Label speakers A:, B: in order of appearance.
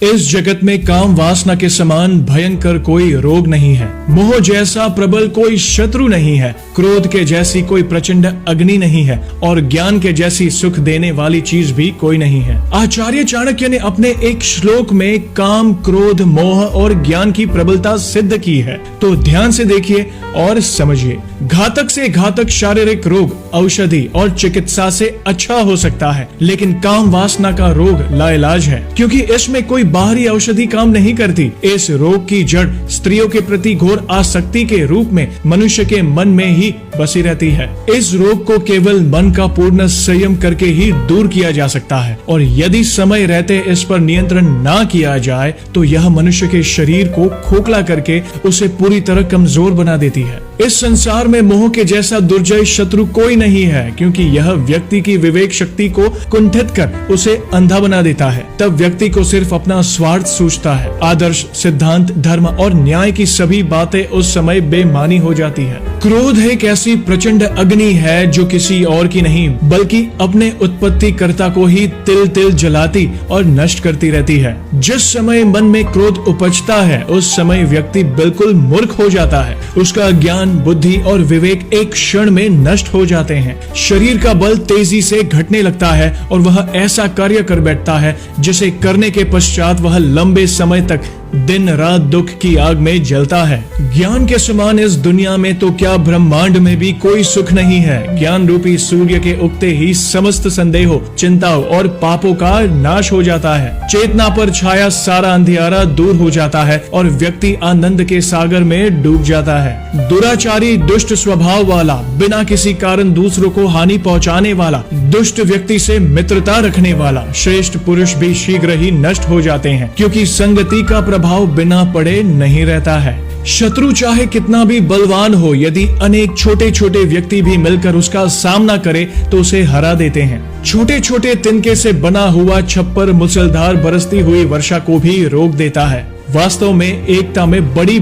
A: इस जगत में काम वासना के समान भयंकर कोई रोग नहीं है। मोह जैसा प्रबल कोई शत्रु नहीं है। क्रोध के जैसी कोई प्रचंड अग्नि नहीं है और ज्ञान के जैसी सुख देने वाली चीज भी कोई नहीं है। आचार्य चाणक्य ने अपने एक श्लोक में काम, क्रोध, मोह और ज्ञान की प्रबलता सिद्ध की है। तो ध्यान से देखिए और समझिए। घातक से घातक शारीरिक रोग औषधि और चिकित्सा से अच्छा हो सकता है, लेकिन काम वासना का रोग लाइलाज है, क्योंकि इसमें कोई बाहरी औषधि काम नहीं करती। इस रोग की जड़ स्त्रियों के प्रति घोर आसक्ति के रूप में मनुष्य के मन में ही बसी रहती है। इस रोग को केवल मन का पूर्ण संयम करके ही दूर किया जा सकता है, और यदि समय रहते इस पर नियंत्रण ना किया जाए तो यह मनुष्य के शरीर को खोखला करके उसे पूरी तरह कमजोर बना देती है। इस संसार में मोह के जैसा दुर्जय शत्रु कोई नहीं है, क्योंकि यह व्यक्ति की विवेक शक्ति को कुंठित कर उसे अंधा बना देता है। तब व्यक्ति को सिर्फ अपना स्वार्थ सूझता है। आदर्श, सिद्धांत, धर्म और न्याय की सभी बातें उस समय बेमानी हो जाती है। क्रोध एक ऐसी प्रचंड अग्नि है जो किसी और की नहीं बल्कि अपने उत्पत्ति कर्ता को ही तिल तिल जलाती और नष्ट करती रहती है। जिस समय मन में क्रोध उपजता है उस समय व्यक्ति बिल्कुल मूर्ख हो जाता है। उसका ज्ञान, बुद्धि और विवेक एक क्षण में नष्ट हो जाते हैं। शरीर का बल तेजी से घटने लगता है और वह ऐसा कार्य कर बैठता है जिसे करने के पश्चात वह लंबे समय तक दिन रात दुख की आग में जलता है। ज्ञान के समान इस दुनिया में तो क्या ब्रह्मांड में भी कोई सुख नहीं है। ज्ञान रूपी सूर्य के उगते ही समस्त संदेहों, चिंताओं और पापों का नाश हो जाता है। चेतना पर छाया सारा अंधियारा दूर हो जाता है और व्यक्ति आनंद के सागर में डूब जाता है। दुराचारी, दुष्ट स्वभाव वाला, बिना किसी कारण दूसरों को हानि पहुंचाने वाला, दुष्ट व्यक्ति से मित्रता रखने वाला श्रेष्ठ पुरुष भी शीघ्र ही नष्ट हो जाते हैं, क्योंकि संगति का भाव बिना पड़े नहीं रहता है। शत्रु चाहे कितना भी बलवान हो, यदि अनेक छोटे छोटे व्यक्ति भी मिलकर उसका सामना करे तो उसे हरा देते हैं। छोटे छोटे तिनके से बना हुआ छप्पर मूसलाधार बरसती हुई वर्षा को भी रोक देता है। वास्तव में एकता में बड़ी